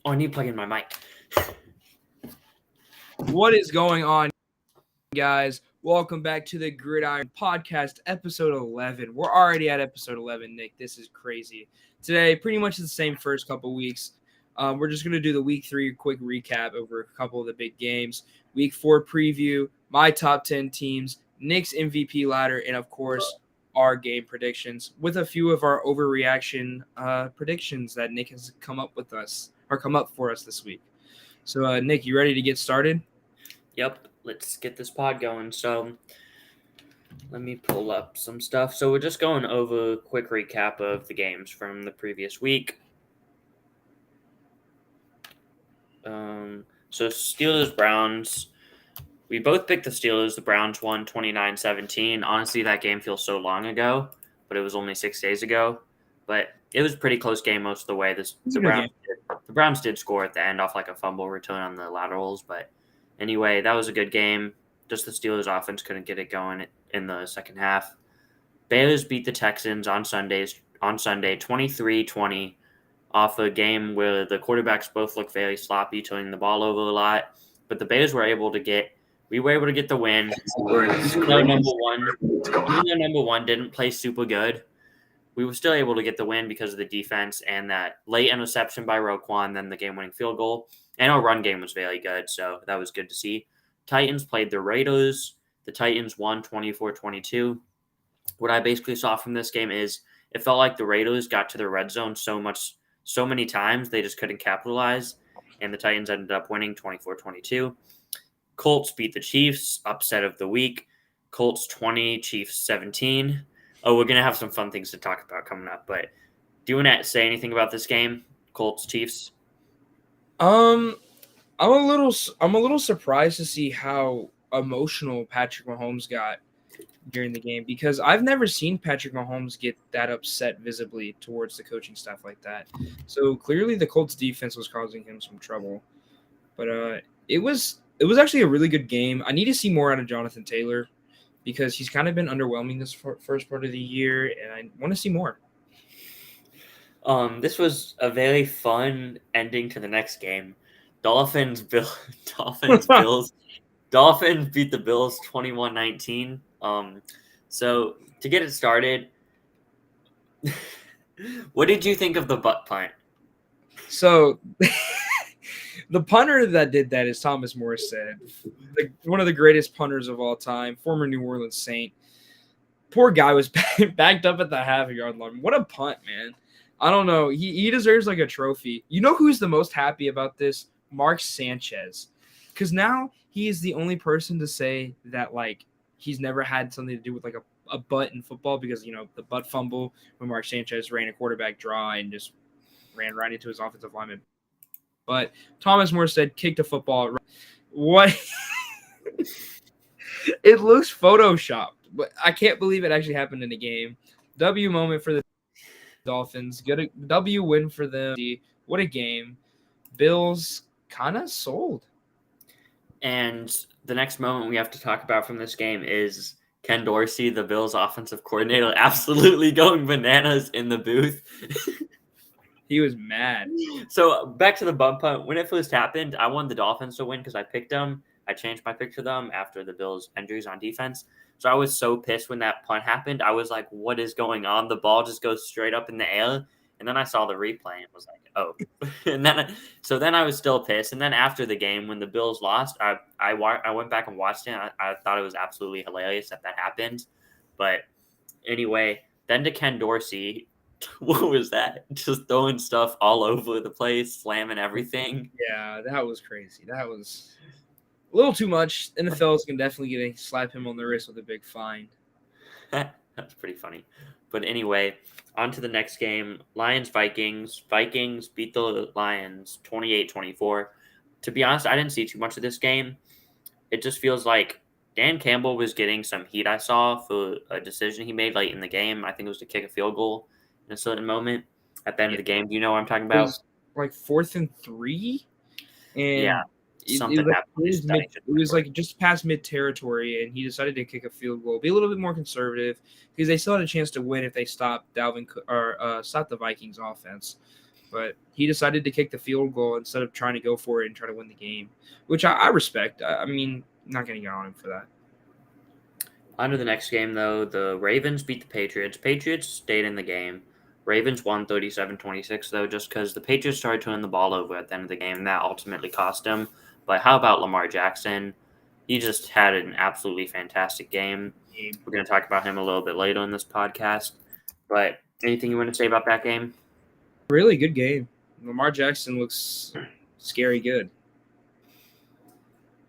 I need to plug in my mic. What is going on, guys? Welcome back to the Gridiron Podcast, episode 11. We're already at episode 11, Nick. This is crazy. Today, pretty much the same first couple weeks. We're just going to do the week 3 quick recap over a couple of the big games. Week 4 preview, my top 10 teams, Nick's MVP ladder, and of course, our game predictions with a few of our overreaction predictions that Nick has come up for us this week. So, Nick, you ready to get started? Yep, let's get this pod going. So, let me pull up some stuff. So, we're just going over a quick recap of the games from the previous week. So, Steelers-Browns. We both picked the Steelers. The Browns won 29-17. Honestly, that game feels so long ago, but it was only 6 days ago. But it was a pretty close game most of the way. The Browns did score at the end off like a fumble return on the laterals. But anyway, that was a good game. Just the Steelers offense couldn't get it going in the second half. Bears beat the Texans on Sunday 23-20 off a game where the quarterbacks both looked very sloppy, turning the ball over a lot. But the Bears were able to get the win. Their number one didn't play super good. We were still able to get the win because of the defense and that late interception by Roquan, then the game-winning field goal. And our run game was very good, so that was good to see. Titans played the Raiders. The Titans won 24-22. What I basically saw from this game is it felt like the Raiders got to the red zone so many times they just couldn't capitalize, and the Titans ended up winning 24-22. Colts beat the Chiefs, upset of the week. Colts 20, Chiefs 17. Oh, we're going to have some fun things to talk about coming up, but do you want to say anything about this game, Colts Chiefs? I'm a little surprised to see how emotional Patrick Mahomes got during the game, because I've never seen Patrick Mahomes get that upset visibly towards the coaching staff like that. So clearly the Colts defense was causing him some trouble. But it was actually a really good game. I need to see more out of Jonathan Taylor because he's kind of been underwhelming this first part of the year, and I want to see more. This was a very fun ending to the next game. Dolphins beat the Bills 21-19. So to get it started, what did you think of the butt punt? So the punter that did that is Thomas Morstead, one of the greatest punters of all time, former New Orleans Saint. Poor guy was backed up at the half-yard line. What a punt, man. I don't know. He deserves like a trophy. You know who's the most happy about this? Mark Sanchez. Because now he is the only person to say that like he's never had something to do with like a butt in football, because, you know, the butt fumble when Mark Sanchez ran a quarterback draw and just ran right into his offensive lineman. But Thomas Morstead kicked a football. What? It looks photoshopped, but I can't believe it actually happened in the game. W moment for the Dolphins. Good W win for them. What a game. Bills kind of sold. And the next moment we have to talk about from this game is Ken Dorsey, the Bills offensive coordinator, absolutely going bananas in the booth. He was mad. So back to the butt punt. When it first happened, I wanted the Dolphins to win because I picked them. I changed my pick to them after the Bills' injuries on defense. So I was so pissed when that punt happened. I was like, what is going on? The ball just goes straight up in the air. And then I saw the replay and was like, oh. And then I was still pissed. And then after the game, when the Bills lost, I went back and watched it. I thought it was absolutely hilarious that happened. But anyway, then to Ken Dorsey. What was that? Just throwing stuff all over the place, slamming everything. Yeah, that was crazy. That was a little too much. NFL's can definitely slap him on the wrist with a big fine. That's pretty funny. But anyway, on to the next game. Lions-Vikings. Vikings beat the Lions 28-24. To be honest, I didn't see too much of this game. It just feels like Dan Campbell was getting some heat, I saw, for a decision he made late in the game. I think it was to kick a field goal in a certain moment at the end of the game. Do you know what I'm talking about? It was like 4th and 3. And yeah, something happened. It was like just past mid-territory, and he decided to kick a field goal, be a little bit more conservative, because they still had a chance to win if they stopped stop the Vikings offense. but he decided to kick the field goal instead of trying to go for it and try to win the game, which I respect. I mean, not going to get on him for that. On to the next game, though. The Ravens beat the Patriots. Patriots stayed in the game. Ravens won 37-26, though, just because the Patriots started turning the ball over at the end of the game, and that ultimately cost them. But how about Lamar Jackson? He just had an absolutely fantastic game. We're going to talk about him a little bit later in this podcast. But anything you want to say about that game? Really good game. Lamar Jackson looks scary good.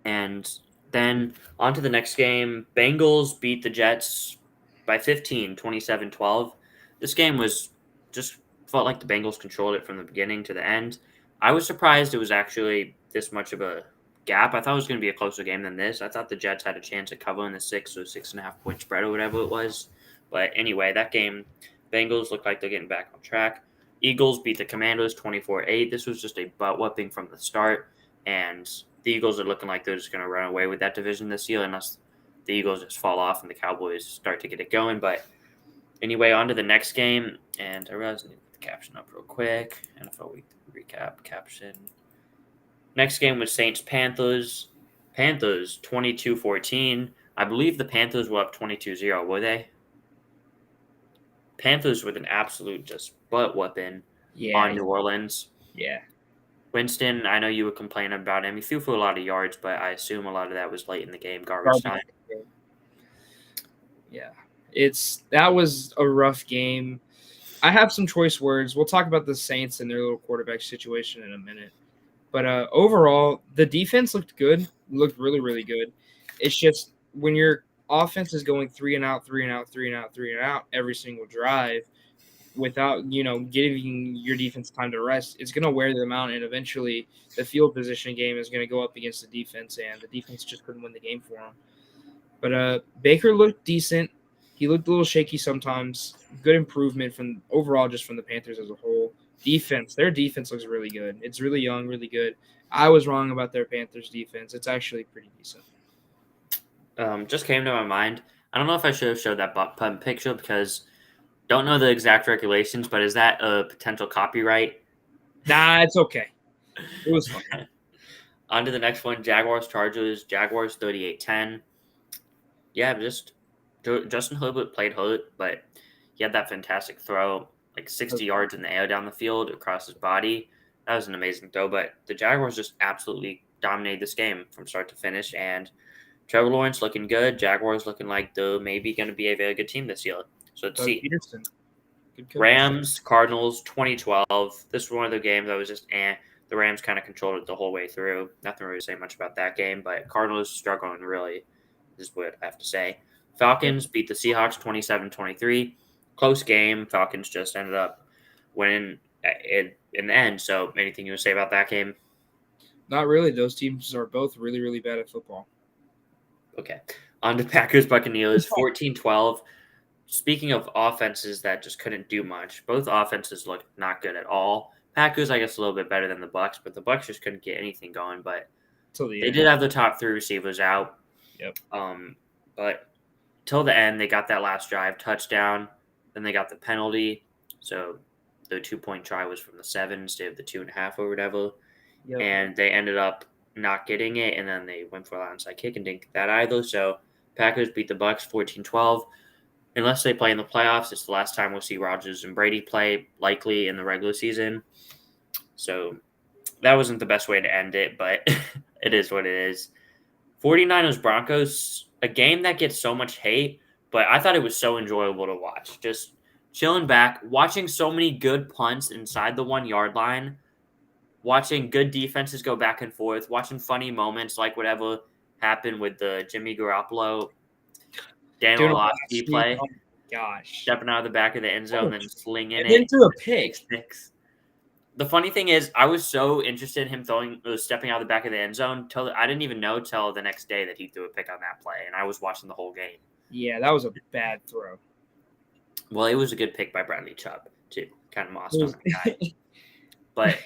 And then on to the next game. Bengals beat the Jets by 15, 27-12. This game was just felt like the Bengals controlled it from the beginning to the end. I was surprised it was actually this much of a gap. I thought it was going to be a closer game than this. I thought the Jets had a chance at covering the 6 or 6.5 point spread or whatever it was. But anyway, that game, Bengals look like they're getting back on track. Eagles beat the Commanders 24-8. This was just a butt whooping from the start, and the Eagles are looking like they're just going to run away with that division this year unless the Eagles just fall off and the Cowboys start to get it going. But anyway, on to the next game, and I realize I need to put the caption up real quick. NFL Week recap caption. Next game was Saints-Panthers. Panthers 22-14. I believe the Panthers were up 22-0, were they? Panthers with an absolute just butt whooping on New Orleans. Yeah. Winston, I know you were complaining about him. He threw for a lot of yards, but I assume a lot of that was late in the game, garbage time. Yeah. That was a rough game. I have some choice words. We'll talk about the Saints and their little quarterback situation in a minute. But overall, the defense looked good. Looked really, really good. It's just when your offense is going 3 and out, 3 and out, 3 and out, 3 and out every single drive without, giving your defense time to rest, it's going to wear them out. And eventually the field position game is going to go up against the defense, and the defense just couldn't win the game for them. But Baker looked decent. He looked a little shaky sometimes. Good improvement from overall just from the Panthers as a whole. Defense. Their defense looks really good. It's really young, really good. I was wrong about their Panthers defense. It's actually pretty decent. Just came to my mind. I don't know if I should have showed that butt pump picture because don't know the exact regulations, but is that a potential copyright? Nah, it's okay. It was fun. On to the next one, Jaguars-Chargers. Jaguars 38-10. Yeah, just Justin Herbert played hurt, but he had that fantastic throw, like 60 yards in the air down the field across his body. That was an amazing throw, but the Jaguars just absolutely dominated this game from start to finish, and Trevor Lawrence looking good. Jaguars looking like they're maybe going to be a very good team this year. So let's see. Peterson. Rams, Cardinals, 2012. This was one of the games that was just The Rams kind of controlled it the whole way through. Nothing really to say much about that game, but Cardinals struggling really is what I have to say. Falcons beat the Seahawks 27-23. Close game. Falcons just ended up winning in the end. So anything you would say about that game? Not really. Those teams are both really, really bad at football. Okay. On to Packers-Buccaneers, 14-12. Speaking of offenses that just couldn't do much, both offenses looked not good at all. Packers, I guess, a little bit better than the Bucs, but the Bucs just couldn't get anything going. But they did have the top 3 receivers out. Yep. But till the end, they got that last drive touchdown. Then they got the penalty. So the 2-point try was from the 7 instead of the 2.5 or whatever. Yep. And they ended up not getting it, and then they went for an onside kick and didn't get that either. So Packers beat the Bucs 14-12. Unless they play in the playoffs, it's the last time we'll see Rodgers and Brady play, likely in the regular season. So that wasn't the best way to end it, but it is what it is. 49ers-Broncos, a game that gets so much hate, but I thought it was so enjoyable to watch. Just chilling back, watching so many good punts inside the 1-yard line, watching good defenses go back and forth, watching funny moments like whatever happened with the Jimmy Garoppolo Daniel Orlovsky play. Oh my gosh. Stepping out of the back of the end zone, then slinging it. And then threw a pick. The funny thing is, I was so interested in him stepping out of the back of the end zone till I didn't even know till the next day that he threw a pick on that play, and I was watching the whole game. Yeah, that was a bad throw. Well, it was a good pick by Bradley Chubb, too. Kind of mossed on the guy. But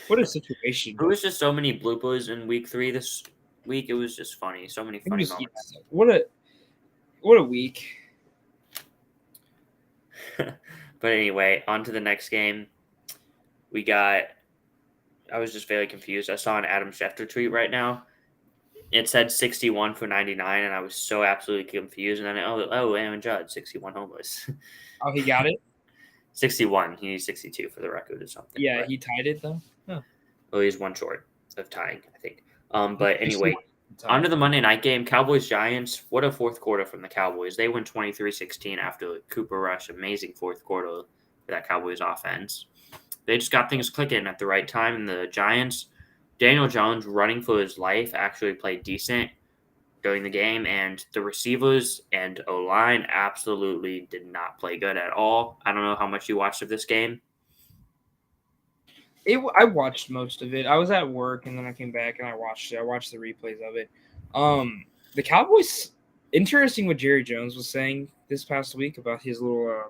what a situation. There was just so many bloopers in week 3 this week. It was just funny. So many funny moments. What a week. But anyway, on to the next game. I was just very confused. I saw an Adam Schefter tweet right now. It said 61 for 99, and I was so absolutely confused. And then, Aaron Judge, 61 homers. Oh, he got it? 61. He needs 62 for the record or something. Yeah, he tied it, though. Huh. Well, he's one short of tying, I think. But anyway, on to the Monday night game, Cowboys-Giants. What a fourth quarter from the Cowboys. They win 23-16 after Cooper Rush. Amazing fourth quarter for that Cowboys offense. They just got things clicking at the right time, and the Giants, Daniel Jones running for his life, actually played decent during the game, and the receivers and O-line absolutely did not play good at all. I don't know how much you watched of this game. I watched most of it. I was at work, and then I came back, and I watched it. I watched the replays of it. The Cowboys, interesting what Jerry Jones was saying this past week about his little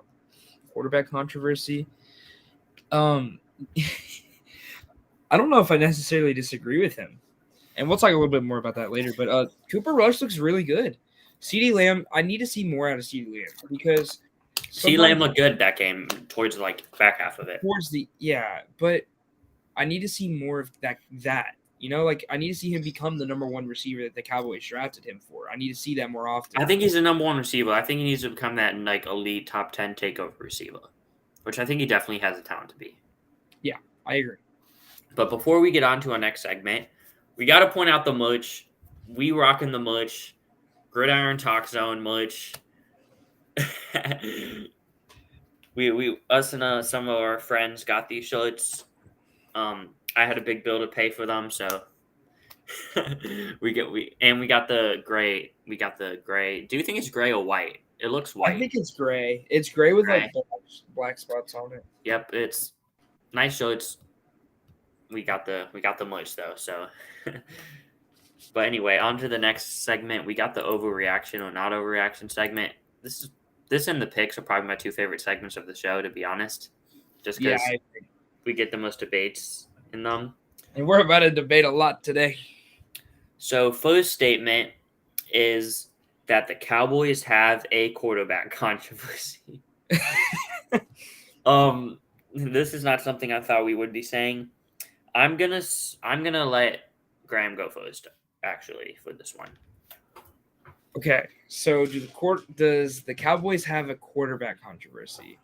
quarterback controversy. I don't know if I necessarily disagree with him. And we'll talk a little bit more about that later. But Cooper Rush looks really good. CeeDee Lamb, I need to see more out of CeeDee Lamb because CeeDee Lamb looked good that game towards the back half of it. But I need to see more of that. I need to see him become the number one receiver that the Cowboys drafted him for. I need to see that more often. I think he's the number one receiver. I think he needs to become that elite top 10 takeover receiver, which I think he definitely has the talent to be. Yeah, I agree. But before we get on to our next segment, we got to point out the merch. We rocking the merch. Gridiron Talk Zone merch. Us and some of our friends got these shirts. I had a big bill to pay for them, so we got the gray. We got the gray. Do you think it's gray or white? It looks white. I think it's gray. It's gray with black spots on it. Yep, it's nice shirts. We got the merch though, so. But anyway, on to the next segment. We got the overreaction or not overreaction segment. This and the picks are probably my two favorite segments of the show, to be honest. Just because we get the most debates in them. And we're about to debate a lot today. So first statement is that the Cowboys have a quarterback controversy. This is not something I thought we would be saying. I'm gonna let Graham go first, actually, for this one. Okay, so does the Cowboys have a quarterback controversy?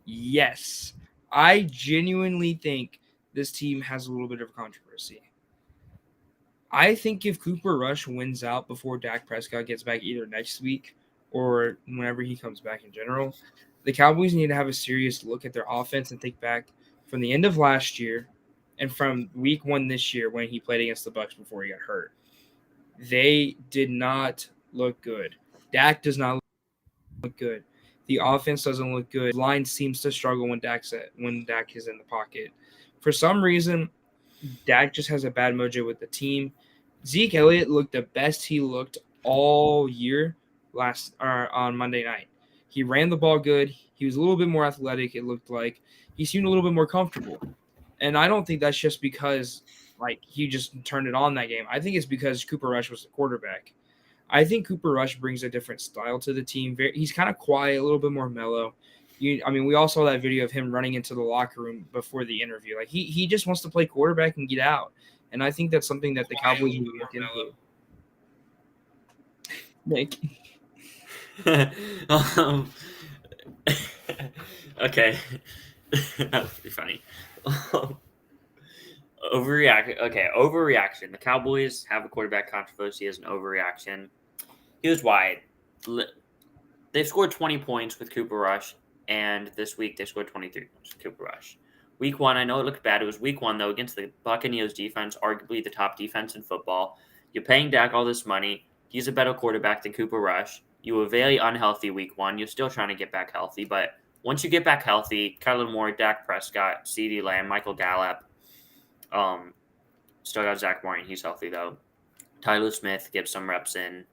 Yes. I genuinely think this team has a little bit of controversy. I think if Cooper Rush wins out before Dak Prescott gets back either next week or whenever he comes back in general, the Cowboys need to have a serious look at their offense and think back from the end of last year and from week 1 this year when he played against the Bucs before he got hurt. They did not look good. Dak does not look good. The offense doesn't look good. The line seems to struggle when Dak is in the pocket. For some reason, Dak just has a bad mojo with the team. Zeke Elliott looked the best he looked all year on Monday night. He ran the ball good. He was a little bit more athletic, it looked like. He seemed a little bit more comfortable. And I don't think that's just because he just turned it on that game. I think it's because Cooper Rush was the quarterback. I think Cooper Rush brings a different style to the team. He's kind of quiet, a little bit more mellow. We all saw that video of him running into the locker room before the interview. He just wants to play quarterback and get out. And I think that's something that the Cowboys need to look into. Nick. Okay. That would be funny. Overreaction. The Cowboys have a quarterback controversy as an overreaction. Here's why. They've scored 20 points with Cooper Rush, and this week they scored 23 points with Cooper Rush. Week 1, I know it looked bad. It was week 1, though, against the Buccaneers defense, arguably the top defense in football. You're paying Dak all this money. He's a better quarterback than Cooper Rush. You were very unhealthy week 1. You're still trying to get back healthy, but once you get back healthy, Kyler Moore, Dak Prescott, CeeDee Lamb, Michael Gallup, still got Zach Martin. He's healthy, though. Tyler Smith gets some reps in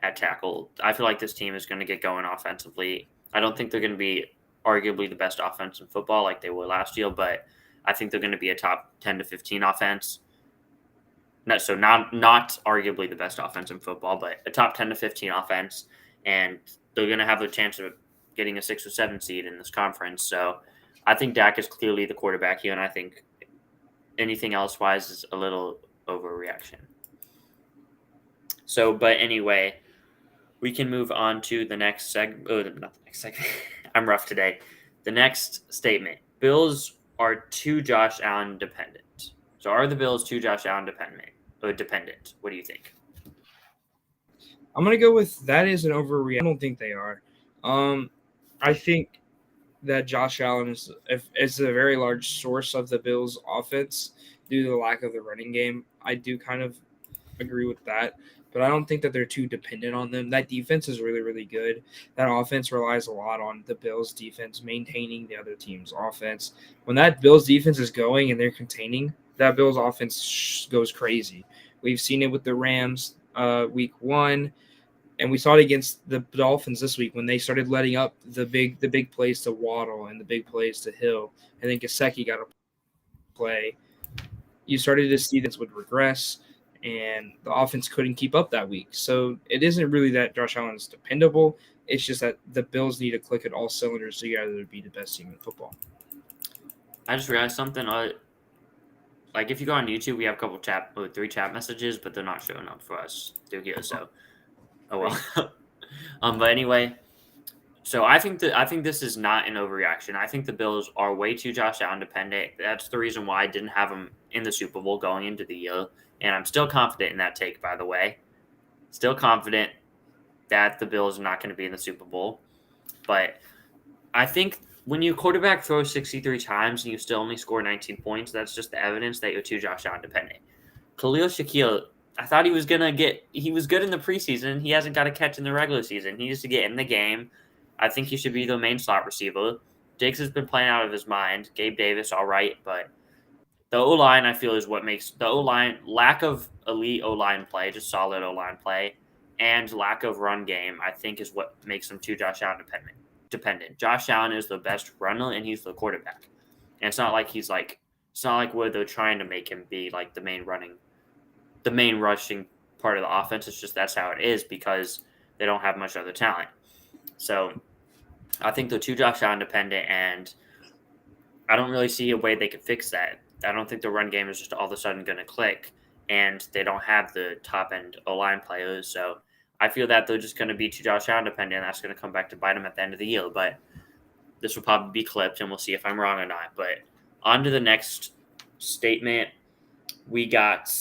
at tackle. I feel like this team is going to get going offensively. I don't think they're going to be arguably the best offense in football like they were last year, but I think they're going to be a top 10 to 15 offense. Not arguably the best offense in football, but a top 10 to 15 offense, and they're going to have a chance of getting a 6 or 7 seed in this conference. So I think Dak is clearly the quarterback here, and I think anything else wise is a little overreaction. So, but anyway, we can move on to the next segment. Oh, not the next segment. I'm rough today. The next statement: Bills are too Josh Allen dependent. So, are the Bills too Josh Allen dependent? What do you think? I'm gonna go with that is an overreaction. I don't think they are. I think that Josh Allen is a very large source of the Bills' offense due to the lack of the running game. I do kind of agree with that, but I don't think that they're too dependent on them. That defense is really, really good. That offense relies a lot on the Bills' defense maintaining the other team's offense. When that Bills' defense is going and they're containing, that Bills' offense goes crazy. We've seen it with the Rams week 1. And we saw it against the Dolphins this week when they started letting up the big plays to Waddle and the big plays to Hill, and then Gesicki got a play. You started to see this would regress, and the offense couldn't keep up that week. So it isn't really that Josh Allen is dependable. It's just that the Bills need to click at all cylinders together to be the best team in football. I just realized something. Like if you go on YouTube, we have a couple 3 chat messages, but they're not showing up for us through here. So. Oh well. But anyway, so I think this is not an overreaction. I think the Bills are way too Josh Allen dependent. That's the reason why I didn't have them in the Super Bowl going into the year, and I'm still confident in that take. By the way, still confident that the Bills are not going to be in the Super Bowl. But I think when your quarterback throws 63 times and you still only score 19 points, that's just the evidence that you're too Josh Allen dependent. Khalil Shakir. I thought he was good in the preseason. He hasn't got a catch in the regular season. He needs to get in the game. I think he should be the main slot receiver. Diggs has been playing out of his mind. Gabe Davis, all right, but the O-line, I feel, is what makes the O-line lack of elite O-line play, just solid O-line play, and lack of run game, I think, is what makes them too Josh Allen dependent. Josh Allen is the best runner, and he's the quarterback. And it's not like where they're trying to make him be like the main rushing part of the offense. It's just that's how it is because they don't have much other talent. So I think they're too Josh Allen dependent, and I don't really see a way they could fix that. I don't think the run game is just all of a sudden going to click, and they don't have the top-end O-line players. So I feel that they're just going to be too Josh Allen dependent, and that's going to come back to bite them at the end of the year. But this will probably be clipped, and we'll see if I'm wrong or not. But on to the next statement. We got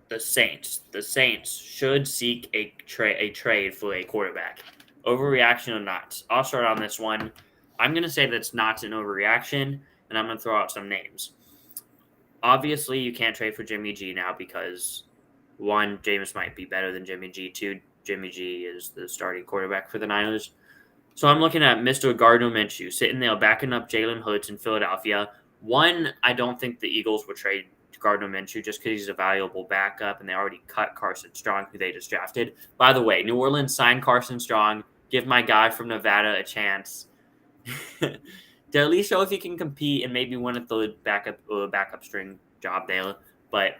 the Saints. The Saints should seek a trade for a quarterback. Overreaction or not? I'll start on this one. I'm going to say that's not an overreaction, and I'm going to throw out some names. Obviously, you can't trade for Jimmy G now because, 1, Jameis might be better than Jimmy G. 2, Jimmy G is the starting quarterback for the Niners. So I'm looking at Mr. Gardner Minshew sitting there backing up Jalen Hurts in Philadelphia. 1, I don't think the Eagles would trade Gardner Minshew just because he's a valuable backup, and they already cut Carson Strong, who they just drafted. By the way, New Orleans signed Carson Strong. Give my guy from Nevada a chance to at least show if he can compete and maybe win a third backup string job there. But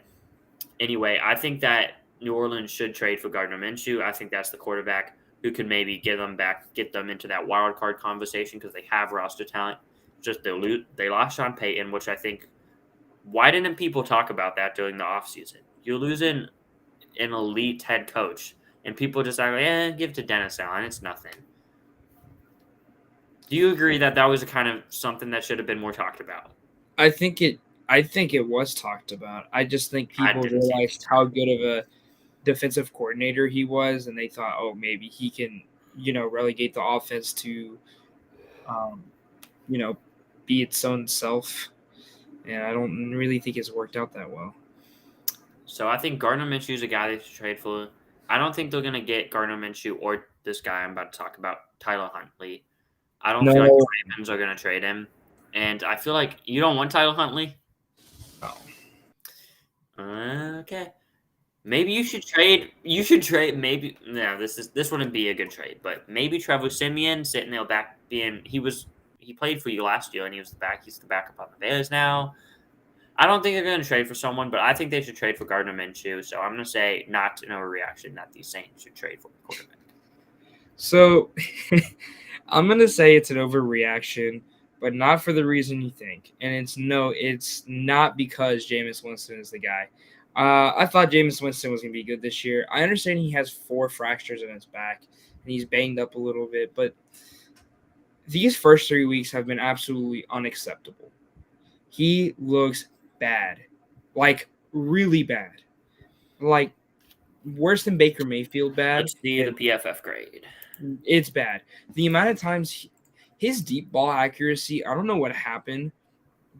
anyway, I think that New Orleans should trade for Gardner Minshew. I think that's the quarterback who could maybe get them into that wild card conversation because they have roster talent. Just they lost Sean Payton, which I think. Why didn't people talk about that during the offseason? You're losing an elite head coach, and people just like, give it to Dennis Allen. It's nothing. Do you agree that was a kind of something that should have been more talked about? I think it was talked about. I just think people realized how good of a defensive coordinator he was, and they thought, oh, maybe he can, relegate the offense to, be its own self. And I don't really think it's worked out that well. So I think Gardner Minshew is a guy they should trade for. I don't think they're going to get Gardner Minshew or this guy I'm about to talk about, Tyler Huntley. I don't feel like the Ravens are going to trade him. And I feel like you don't want Tyler Huntley? No. Okay. Maybe you should trade. Maybe this wouldn't be a good trade, but maybe Trevor Siemian sitting there back he played for you last year and he's the backup on the Bears now. I don't think they're going to trade for someone, but I think they should trade for Gardner Minshew. So I'm going to say not an overreaction that these Saints should trade for a quarterback. So I'm going to say it's an overreaction but not for the reason you think. And it's not because Jameis Winston is the guy. I thought Jameis Winston was going to be good this year. I understand he has 4 fractures in his back, and he's banged up a little bit, but these first 3 weeks have been absolutely unacceptable. He looks bad, like really bad, like worse than Baker Mayfield bad. Let's see the PFF grade. It's bad. The amount of times his deep ball accuracy, I don't know what happened,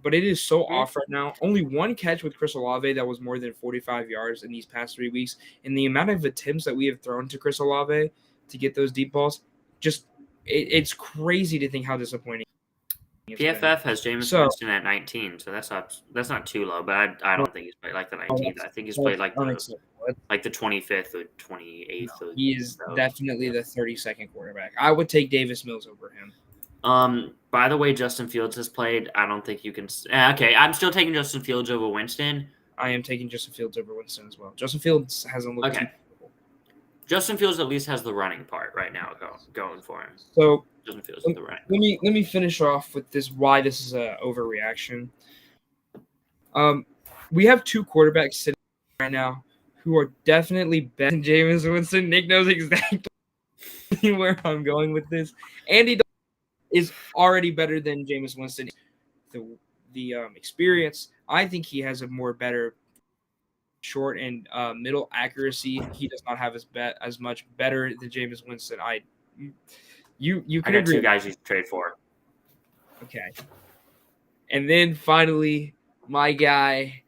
but it is so off right now. Only 1 catch with Chris Olave that was more than 45 yards in these past 3 weeks. And the amount of attempts that we have thrown to Chris Olave to get those deep balls, just it's crazy to think how disappointing. PFF has Jameis Winston at 19, so that's not too low. But I don't think he's played like the 19th. I think he's played like the 25th or 28th. He is definitely the 32nd quarterback. I would take Davis Mills over him. By the way, Justin Fields has played. I don't think you can. Okay, I'm still taking Justin Fields over Winston. I am taking Justin Fields over Winston as well. Justin Fields hasn't looked too terrible. Justin Fields at least has the running part right now going for him. So Justin Fields has the running. Let me finish off with this. Why this is a overreaction. We have 2 quarterbacks sitting right now who are definitely better than Jameis Winston. Nick knows exactly where I'm going with this. Andy is already better than Jameis Winston. The experience, I think he has a more better short and middle accuracy. He does not have as much better than Jameis Winston. You can got agree. 2 guys you should trade for. Okay. And then finally, my guy,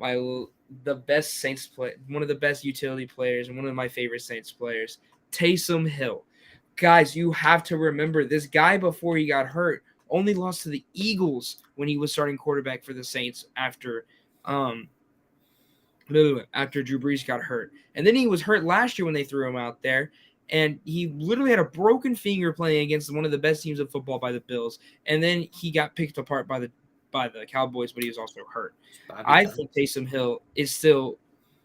the best Saints play, one of the best utility players and one of my favorite Saints players, Taysom Hill. Guys, you have to remember this guy before he got hurt only lost to the Eagles when he was starting quarterback for the Saints after Drew Brees got hurt. And then he was hurt last year when they threw him out there. And he literally had a broken finger playing against one of the best teams of football by the Bills. And then he got picked apart by the Cowboys, but he was also hurt. I think Taysom Hill is still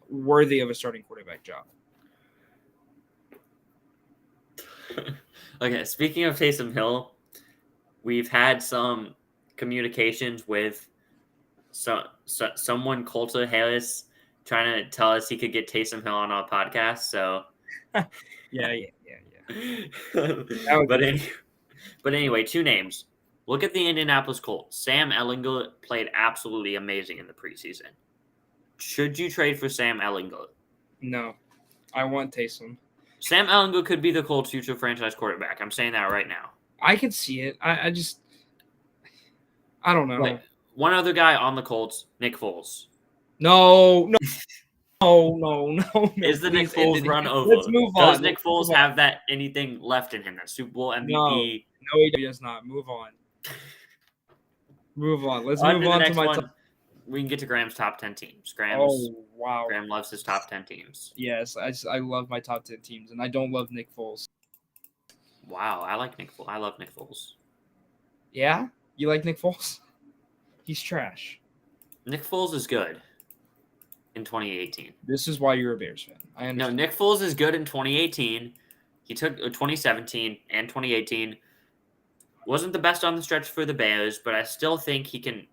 worthy of a starting quarterback job. Okay, speaking of Taysom Hill, we've had some communications with someone, Colter Harris, trying to tell us he could get Taysom Hill on our podcast. So, yeah. But anyway, 2 names. Look at the Indianapolis Colts. Sam Ehlinger played absolutely amazing in the preseason. Should you trade for Sam Ehlinger? No, I want Taysom. Sam Ehlinger could be the Colts' future franchise quarterback. I'm saying that right now. I could see it. I don't know. Like, one other guy on the Colts, Nick Foles. No. Is the Nick Foles run over? Let's move on. Does Nick Foles have anything left in him? That Super Bowl MVP? No, he does not. Move on. Let's move on to my top. We can get to Graham's top 10 teams. Graham loves his top 10 teams. Yes, I love my top 10 teams, and I don't love Nick Foles. Wow, I like Nick Foles. I love Nick Foles. Yeah? You like Nick Foles? He's trash. Nick Foles is good in 2018. This is why you're a Bears fan. I understand. No, Nick Foles is good in 2018. He took 2017 and 2018. Wasn't the best on the stretch for the Bears, but I still think he can.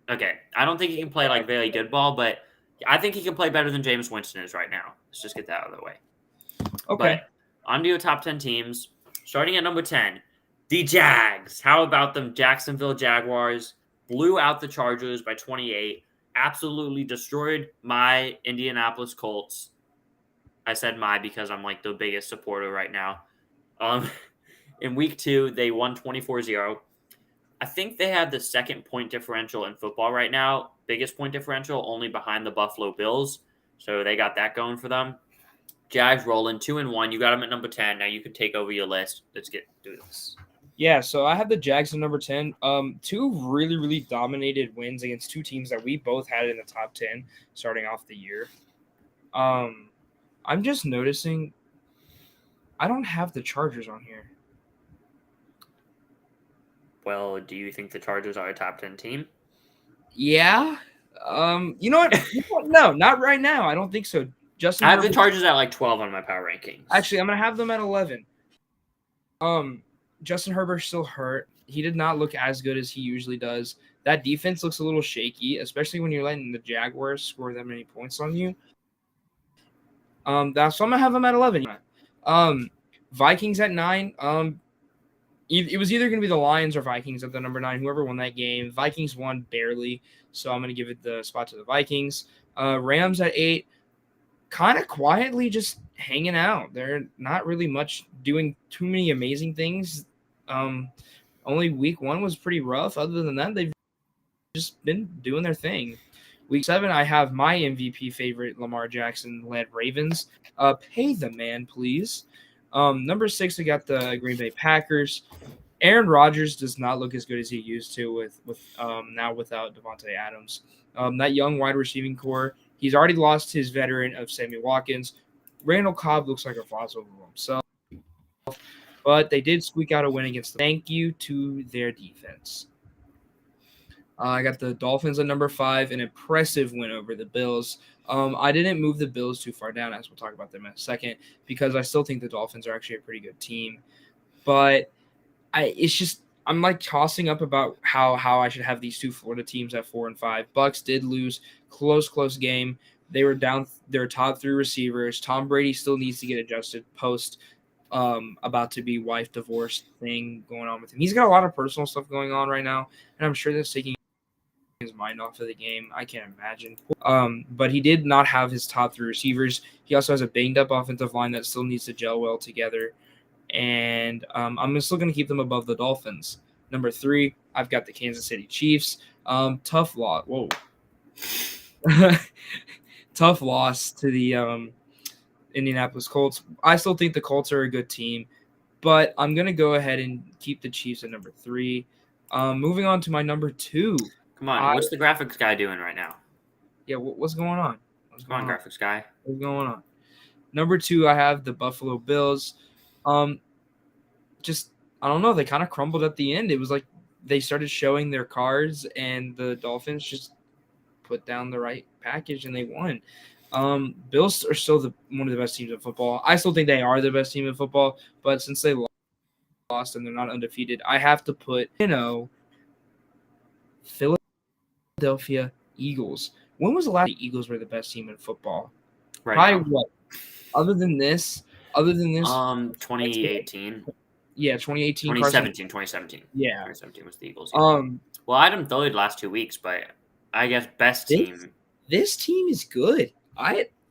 Okay, I don't think he can play like very good ball, but I think he can play better than Jameis Winston is right now. Let's just get that out of the way. Okay. But on to your top 10 teams. Starting at number 10, the Jags. How about them Jacksonville Jaguars? Blew out the Chargers by 28. Absolutely destroyed my Indianapolis Colts. I said my because I'm like the biggest supporter right now. In week 2, they won 24-0. I think they have the second point differential in football right now. Biggest point differential, only behind the Buffalo Bills. So they got that going for them. Jags rolling 2-1. You got them at number 10. Now you can take over your list. Let's do this. Yeah, so I have the Jags at number 10. 2 really, really dominated wins against 2 teams that we both had in the top 10 starting off the year. I'm just noticing I don't have the Chargers on here. Well, do you think the Chargers are a top 10 team? Yeah. You know what? No, not right now. I don't think so. I have the Chargers at like 12 on my power rankings. Actually, I'm going to have them at 11. Justin Herbert's still hurt. He did not look as good as he usually does. That defense looks a little shaky, especially when you're letting the Jaguars score that many points on you. That's so I'm gonna have him at 11. Vikings at 9. It was either gonna be the Lions or Vikings at the number 9. Whoever won that game. Vikings won barely, so I'm gonna give it the spot to the Vikings. Rams at 8. Kind of quietly just hanging out. They're not really much doing too many amazing things. Only week 1 was pretty rough. Other than that, they've just been doing their thing. Week 7, I have my MVP favorite, Lamar Jackson-led Ravens. Pay the man, please. Number 6, I got the Green Bay Packers. Aaron Rodgers does not look as good as he used to with now without Devontae Adams. That young wide receiving core, he's already lost his veteran of Sammy Watkins. Randall Cobb looks like a fossil himself. But they did squeak out a win against them. Thank you to their defense. I got the Dolphins at number 5, an impressive win over the Bills. I didn't move the Bills too far down, as we'll talk about them in a second, because I still think the Dolphins are actually a pretty good team. But I'm like tossing up about how I should have these two Florida teams at 4 and 5. Bucks did lose, close game. They were down their top 3 receivers. Tom Brady still needs to get adjusted post about to be wife divorce thing going on with him. He's got a lot of personal stuff going on right now, and I'm sure that's taking his mind off of the game. I can't imagine. But he did not have his top 3 receivers. He also has a banged up offensive line that still needs to gel well together. And I'm still going to keep them above the Dolphins. Number 3, I've got the Kansas City Chiefs. Tough loss. Whoa. Tough loss to the Indianapolis Colts. I still think the Colts are a good team, but I'm going to go ahead and keep the Chiefs at number 3. Moving on to my number 2. Come on, what's the graphics guy doing right now? Yeah, what's going on? Come on, graphics guy. What's going on? Number 2, I have the Buffalo Bills. I don't know. They kind of crumbled at the end. It was like they started showing their cards, and the Dolphins just put down the right package, and they won. Bills are still one of the best teams in football. I still think they are the best team in football, but since they lost and they're not undefeated, I have to put, Philadelphia Eagles. When was the last time the Eagles were the best team in football? Right now. What? Other than this, 2018. Yeah, 2018. 2017. Yeah. 2017 was the Eagles. Well, I haven't thought the last 2 weeks, but I guess best team. This team is good.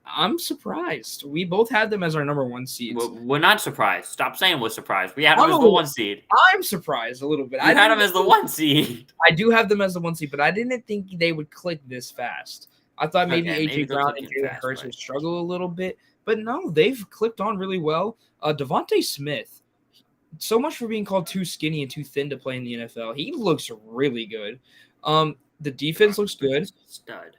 I'm surprised. We both had them as our number 1 seeds. We're not surprised. Stop saying we're surprised. We had them as the 1 seed. I'm surprised a little bit. I had them as the 1 seed. I do have them as the 1 seed, but I didn't think they would click this fast. I thought maybe A.J. Brown and Jalen Hurts would struggle a little bit, but no, they've clicked on really well. Devontae Smith, so much for being called too skinny and too thin to play in the NFL. He looks really good. The defense looks good. Stud.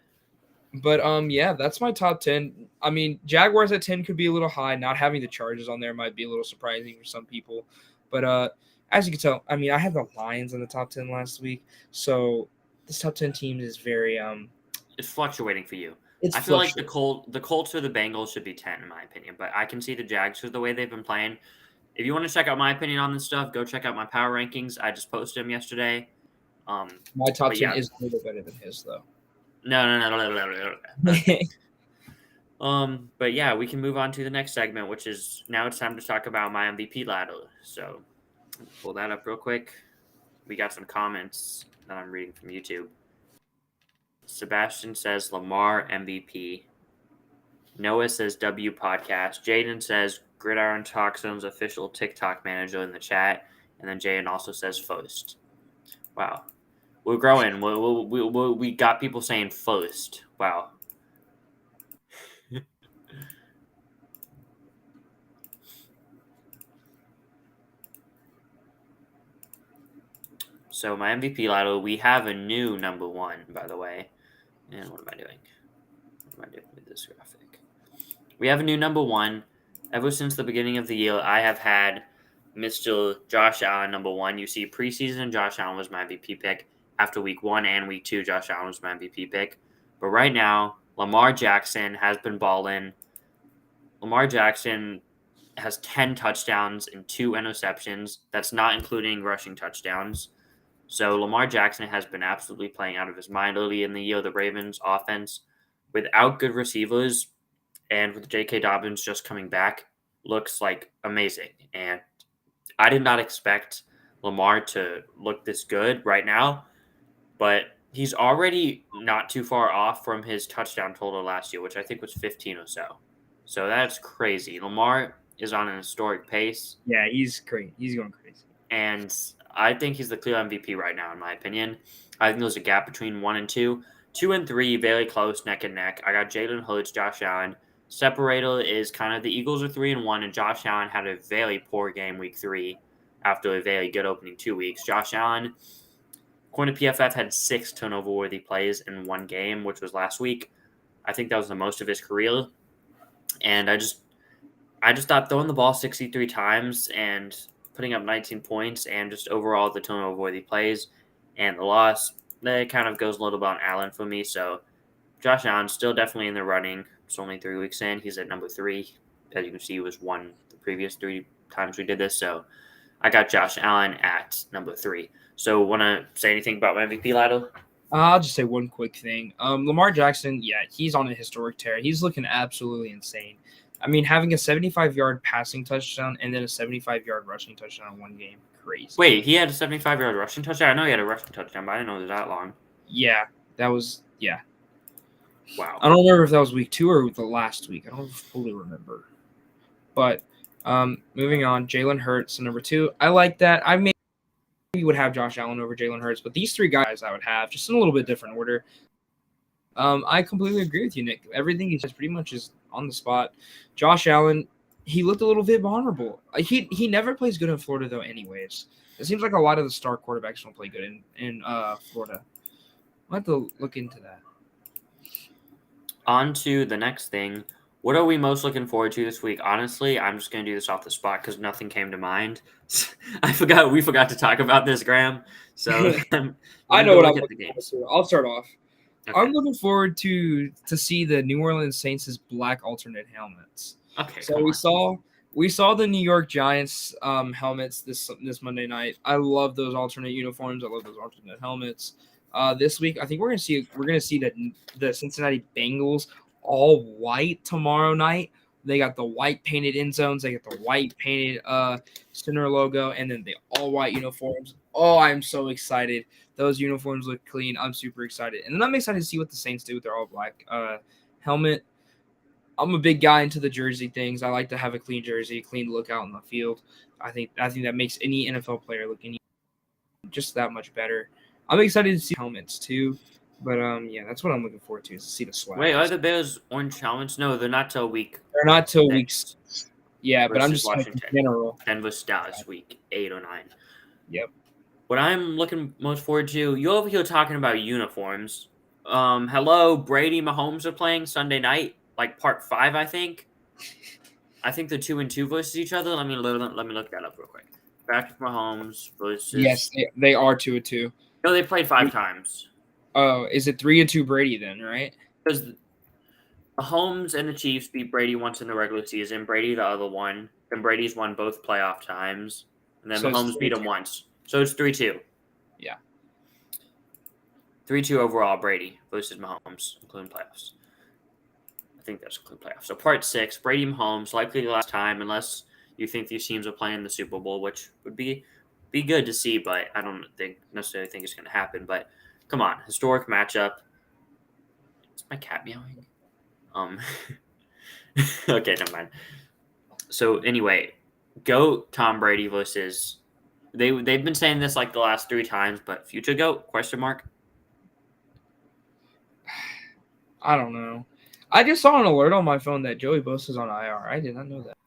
But yeah, that's my top 10. I mean, Jaguars at 10 could be a little high. Not having the Chargers on there might be a little surprising for some people. But as you can tell, I mean, I had the Lions in the top 10 last week, so this top 10 teams is very it's fluctuating for you. I feel like the Colts or the Bengals should be 10 in my opinion, but I can see the Jags for the way they've been playing. If you want to check out my opinion on this stuff, go check out my power rankings. I just posted them yesterday. My top 10 is a little better than his, though. No. But yeah, we can move on to the next segment, which is now it's time to talk about my MVP ladder. So pull that up real quick. We got some comments that I'm reading from YouTube. Sebastian says Lamar MVP. Noah says W podcast. Jaden says GridironTalkZone's official TikTok manager in the chat. And then Jaden also says Fost. Wow. We're growing. We got people saying Fost. Wow. So my MVP ladder, we have a new number 1, by the way. And what am I doing? What am I doing with this graphic? We have a new number 1. Ever since the beginning of the year, I have had Mr. Josh Allen number 1. You see, preseason, Josh Allen was my MVP pick. After week 1 and week 2, Josh Allen was my MVP pick. But right now, Lamar Jackson has been balling. Lamar Jackson has 10 touchdowns and 2 interceptions. That's not including rushing touchdowns. So Lamar Jackson has been absolutely playing out of his mind early in the year. The Ravens offense, without good receivers and with J.K. Dobbins just coming back, looks like amazing. And I did not expect Lamar to look this good right now, but he's already not too far off from his touchdown total last year, which I think was 15 or so. So that's crazy. Lamar is on an historic pace. Yeah, he's crazy. He's going crazy. And I think he's the clear MVP right now, in my opinion. I think there's a gap between 1 and 2. 2 and 3, very close, neck and neck. I got Jalen Hurts, Josh Allen. Separator is kind of the Eagles are 3 and 1, and Josh Allen had a very poor game week 3 after a very good opening 2 weeks. Josh Allen, according to PFF, had 6 turnover-worthy plays in one game, which was last week. I think that was the most of his career. And I just thought throwing the ball 63 times and putting up 19 points and just overall the turnover-worthy plays and the loss, that kind of goes a little bit on Allen for me. So Josh Allen still definitely in the running. It's only 3 weeks in. He's at number 3. As you can see, he was 1 the previous 3 times we did this. So I got Josh Allen at number 3. So want to say anything about my MVP ladder? I'll just say one quick thing. Lamar Jackson, yeah, he's on a historic tear. He's looking absolutely insane. I mean, having a 75-yard passing touchdown and then a 75-yard rushing touchdown in one game, crazy. Wait, he had a 75-yard rushing touchdown? I know he had a rushing touchdown, but I didn't know it was that long. Yeah, that was, yeah. Wow. I don't remember if that was week 2 or the last week. I don't fully remember. But moving on, Jalen Hurts, number 2. I like that. I maybe would have Josh Allen over Jalen Hurts, but these 3 guys I would have just in a little bit different order. I completely agree with you, Nick. Everything he says pretty much is on the spot. Josh Allen, he looked a little bit vulnerable. He never plays good in Florida, though, anyways. It seems like a lot of the star quarterbacks don't play good in Florida. I'll have to look into that. On to the next thing. What are we most looking forward to this week? Honestly, I'm just going to do this off the spot because nothing came to mind. We forgot to talk about this, Graham. So I know what I'm looking forward to. I'll start off. Okay. I'm looking forward to see the New Orleans Saints' black alternate helmets. Okay. So we saw the New York Giants helmets this Monday night. I love those alternate uniforms. I love those alternate helmets. This week, I think we're gonna see the Cincinnati Bengals all white tomorrow night. They got the white painted end zones. They got the white painted center logo, and then the all white uniforms. Oh, I'm so excited. Those uniforms look clean. I'm super excited. And then I'm excited to see what the Saints do with their all black helmet. I'm a big guy into the jersey things. I like to have a clean jersey, a clean look out in the field. I think that makes any NFL player look just that much better. I'm excited to see helmets too. But yeah, that's what I'm looking forward to, is to see the swag. Wait, are the Bears orange helmets? No, they're not till week. They're not till weeks. Yeah, but I'm just Washington. in general. Denver Dallas week 8 or 9. Yep. What I'm looking most forward to, you're over here talking about uniforms. Hello, Brady Mahomes are playing Sunday night, like part 5, I think. I think they're 2 and 2 versus each other. Let me look that up real quick. Patrick Mahomes versus. Yes, they are 2 and 2. No, they played 5 times. Oh, is it 3 and 2 Brady then? Right? Because Mahomes and the Chiefs beat Brady once in the regular season. Brady the other one. Then Brady's won both playoff times, and then Mahomes beat him once. So it's 3-2. Yeah. 3-2 overall, Brady versus Mahomes, including playoffs. I think that's including playoffs. So part 6, Brady Mahomes, likely the last time, unless you think these teams are playing the Super Bowl, which would be good to see, but I don't necessarily think it's going to happen. But come on, historic matchup. Is my cat meowing? Okay, never mind. So anyway, GOAT Tom Brady versus. They've been saying this like the last 3 times, but future GOAT? Question mark. I don't know. I just saw an alert on my phone that Joey Bosa's on IR. I did not know that.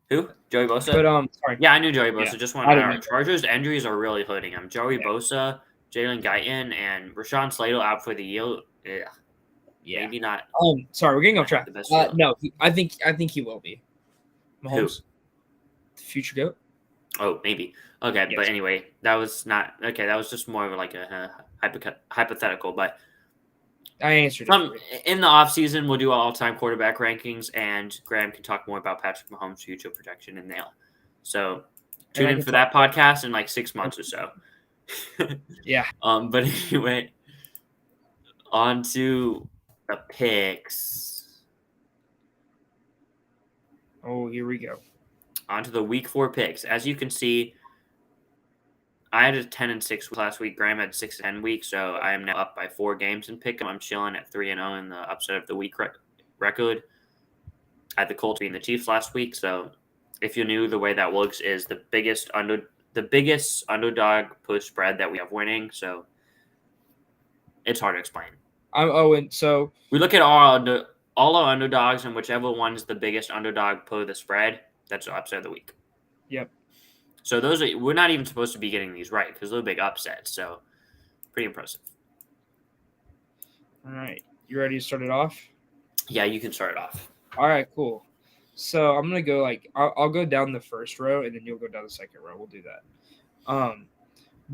Who? Joey Bosa? But sorry. Yeah, I knew Joey Bosa. Yeah, just went on IR. Chargers injuries are really hurting him. Joey Bosa, Jalen Guyton, and Rashawn Slater out for the year. Yeah. Maybe not. Sorry, we're getting off track. No, I think he will be. Mahomes. Who? The future GOAT. Oh, maybe. Okay, yes. But anyway, that was not okay. That was just more of like a hypothetical. But I answered it. In the offseason, we'll do all-time quarterback rankings, and Graham can talk more about Patrick Mahomes' future projection and nail. So tune in for that podcast in like 6 months or so. Yeah. But anyway, on to the picks. Oh, here we go. On to the week 4 picks. As you can see, I had a 10-6 last week. Graham had 6-10 week, so I am now up by 4 games in pick 'em. I'm chilling at 3-0 in the upset of the week record. I had the Colts beating the Chiefs last week, so if you knew, the way that works is the biggest underdog push spread that we have winning. So it's hard to explain. And so we look at all our underdogs, and whichever one's the biggest underdog per the spread, that's the upset of the week. Yep. So we're not even supposed to be getting these right because they're big upsets. So pretty impressive. All right, you ready to start it off? Yeah, you can start it off. All right, cool. So I'm gonna go I'll go down the first row, and then you'll go down the second row. We'll do that.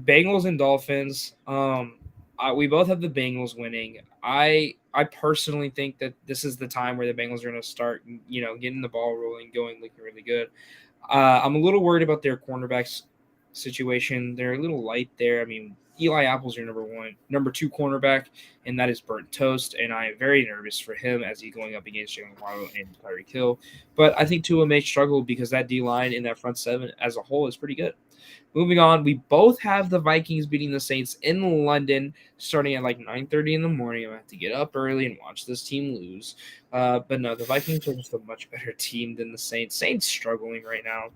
Bengals and Dolphins. We both have the Bengals winning. I personally think that this is the time where the Bengals are going to start, getting the ball rolling, looking really good. I'm a little worried about their cornerbacks situation. They're a little light there. I mean, Eli Apple's your number 2 cornerback, and that is burnt toast. And I am very nervous for him as he's going up against Jalen Waddle and Tyreek Hill. But I think Tua may struggle because that D line in that front 7 as a whole is pretty good. Moving on, we both have the Vikings beating the Saints in London, starting at like 9:30 in the morning. I'm going to have to get up early and watch this team lose. But no, the Vikings are just a much better team than the Saints. Saints struggling right now.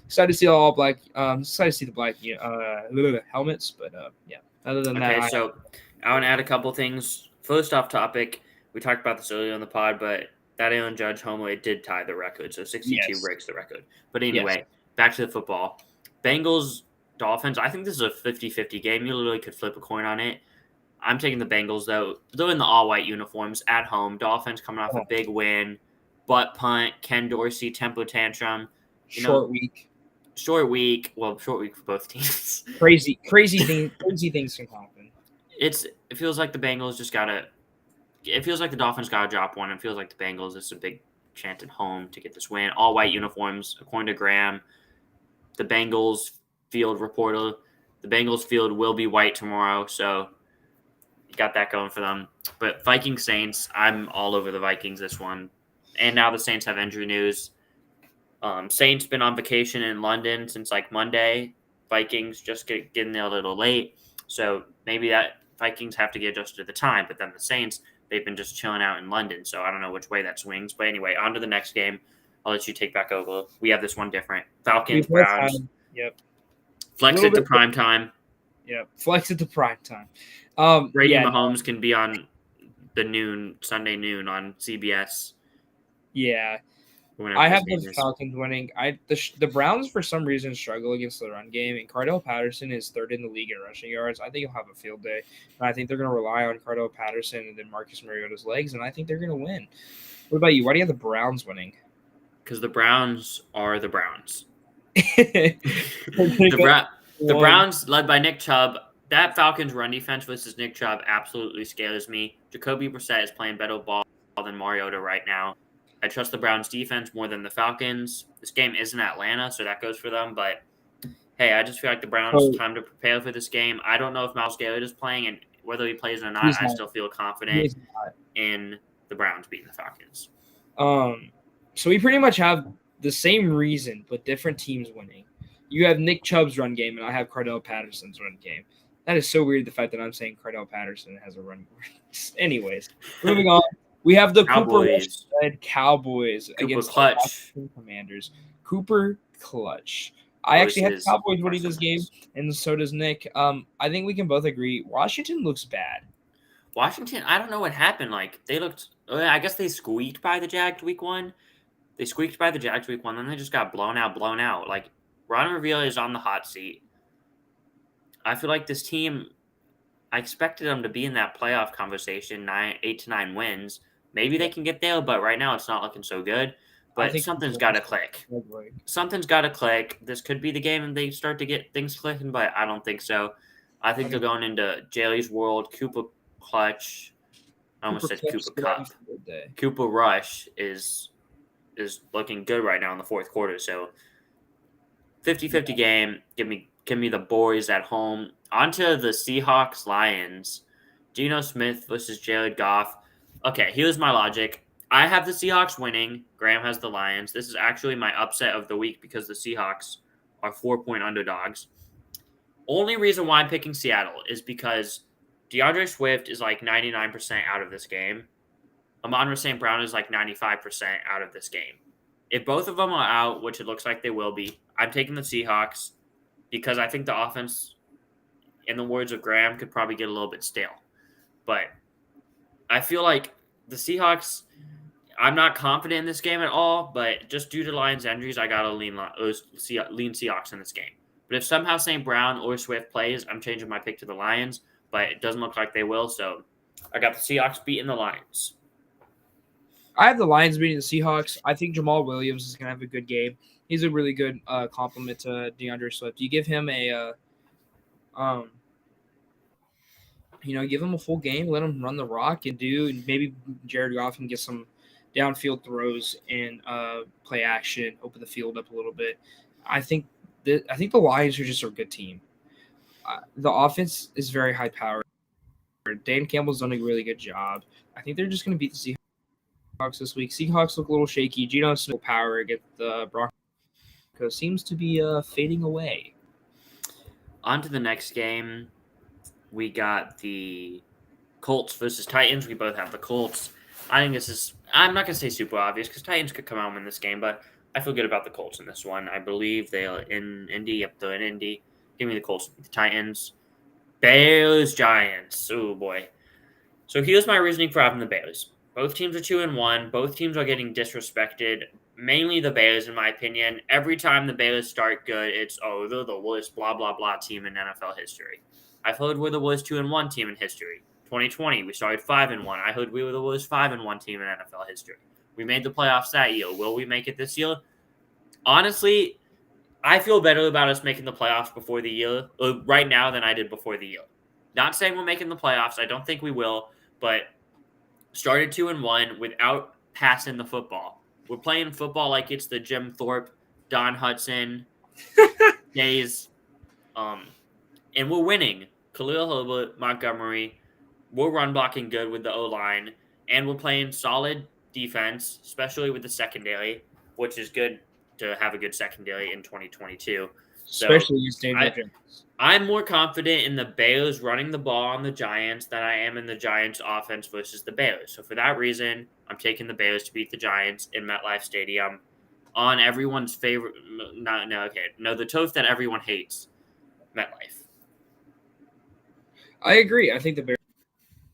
Excited to see all black. Excited to see the black helmets. But yeah, other than that. Okay, so I want to add a couple things. First off topic, we talked about this earlier on the pod, but that Aaron Judge homer, it did tie the record. So 62 breaks the record. But anyway, back to the football. Bengals, Dolphins, I think this is a 50-50 game. You literally could flip a coin on it. I'm taking the Bengals, though. They're in the all-white uniforms at home. Dolphins coming off a big win. Butt punt, Ken Dorsey, temper tantrum. Short week. Well, short week for both teams. Crazy things can happen. It feels like the Bengals it feels like the Dolphins got to drop one. It feels like the Bengals, it's a big chance at home to get this win. All-white uniforms, according to Graham. The Bengals field reporter, the Bengals field will be white tomorrow, so you got that going for them. But Vikings Saints, I'm all over the Vikings this one. And now the Saints have injury news. Saints been on vacation in London since like Monday. Vikings just getting there a little late, so maybe that Vikings have to get adjusted to the time. But then the Saints, they've been just chilling out in London, so I don't know which way that swings. But anyway, on to the next game. I'll let you take back over. We have this one different. Falcons, Browns. Yep. Flex it to prime time. Yep. Flex it to prime time. Brady Mahomes can be on the Sunday noon on CBS. Yeah. I have the Falcons winning. The Browns, for some reason, struggle against the run game, and Cardell Patterson is 3rd in the league in rushing yards. I think he'll have a field day, and I think they're going to rely on Cardell Patterson and then Marcus Mariota's legs, and I think they're going to win. What about you? Why do you have the Browns winning? Because the Browns are the Browns. The Browns, led by Nick Chubb. That Falcons run defense versus Nick Chubb absolutely scares me. Jacoby Brissett is playing better ball than Mariota right now. I trust the Browns defense more than the Falcons. This game isn't Atlanta, so that goes for them. But, hey, I just feel like the Browns, time to prepare for this game. I don't know if Myles Garrett is playing, and whether he plays or not, I still feel confident in the Browns beating the Falcons. So we pretty much have the same reason, but different teams winning. You have Nick Chubb's run game, and I have Cardell Patterson's run game. That is so weird, the fact that I'm saying Cardell Patterson has a run. Anyways, moving on. We have the Cowboys. Cowboys against Clutch. the Washington Commanders. Cooper Clutch. I actually had the Cowboys winning this game, and so does Nick. I think we can both agree Washington looks bad. Washington, I don't know what happened. Like, they looked – I guess they squeaked by the Jags week 1. They squeaked by the Jags week 1, then they just got blown out. Like, Ron Rivera is on the hot seat. I feel like this team – I expected them to be in that playoff conversation, 8 to 9 wins. Maybe they can get there, but right now it's not looking so good. But something's got to click. Something's got to click. This could be the game and they start to get things clicking, but I don't think so. I think they're going into Jerry's world, Cooper Clutch. I almost said Kupp's Cooper gonna have Kupp. a good day. Cooper Rush is looking good right now in the fourth quarter. So 50-50 game. Give me the boys at home. Onto the Seahawks Lions. Geno Smith versus Jared Goff. Okay, here's my logic. I have the Seahawks winning. Graham has the Lions. This is actually my upset of the week because the Seahawks are 4-point underdogs. Only reason why I'm picking Seattle is because DeAndre Swift is like 99% out of this game. Amon-Ra St. Brown is like 95% out of this game. If both of them are out, which it looks like they will be, I'm taking the Seahawks because I think the offense, in the words of Graham, could probably get a little bit stale. But I feel like the Seahawks, I'm not confident in this game at all, but just due to Lions' injuries, I got to lean Seahawks in this game. But if somehow St. Brown or Swift plays, I'm changing my pick to the Lions, but it doesn't look like they will, so I got the Seahawks beating the Lions. I have the Lions beating the Seahawks. I think Jamal Williams is going to have a good game. He's a really good compliment to DeAndre Swift. You give him give him a full game, let him run the rock and maybe Jared Goff can get some downfield throws and play action, open the field up a little bit. I think the Lions are just a good team. The offense is very high powered. Dan Campbell's done a really good job. I think they're just going to beat the Seahawks this week. Seahawks look a little shaky. Geno Smith power against the Broncos seems to be fading away. On to the next game. We got the Colts versus Titans. We both have the Colts. I think this is, I'm not going to say super obvious because Titans could come out and win this game, but I feel good about the Colts in this one. I believe they are in Indy. Yep, they're in Indy. Give me the Colts, the Titans. Bears, Giants. Oh, boy. So here's my reasoning for having the Bears. Both teams are 2-1. Both teams are getting disrespected. Mainly the Bears, in my opinion. Every time the Bears start good, it's, they're the worst blah, blah, blah team in NFL history. I've heard we're the worst 2-1 team in history. 2020, we started 5-1. I heard we were the worst 5-1 team in NFL history. We made the playoffs that year. Will we make it this year? Honestly, I feel better about us making the playoffs before the year, right now, than I did before the year. Not saying we're making the playoffs. I don't think we will, but started 2-1 without passing the football. We're playing football like it's the Jim Thorpe, Don Hudson days, and we're winning. Khalil Herbert, Montgomery, we're run blocking good with the O-line, and we're playing solid defense, especially with the secondary, which is good to have a good secondary in 2022. Especially against Daniel Jones. I'm more confident in the Bears running the ball on the Giants than I am in the Giants' offense versus the Bears. So for that reason, I'm taking the Bears to beat the Giants in MetLife Stadium on everyone's favorite. The turf that everyone hates, MetLife. I agree. I think the Bears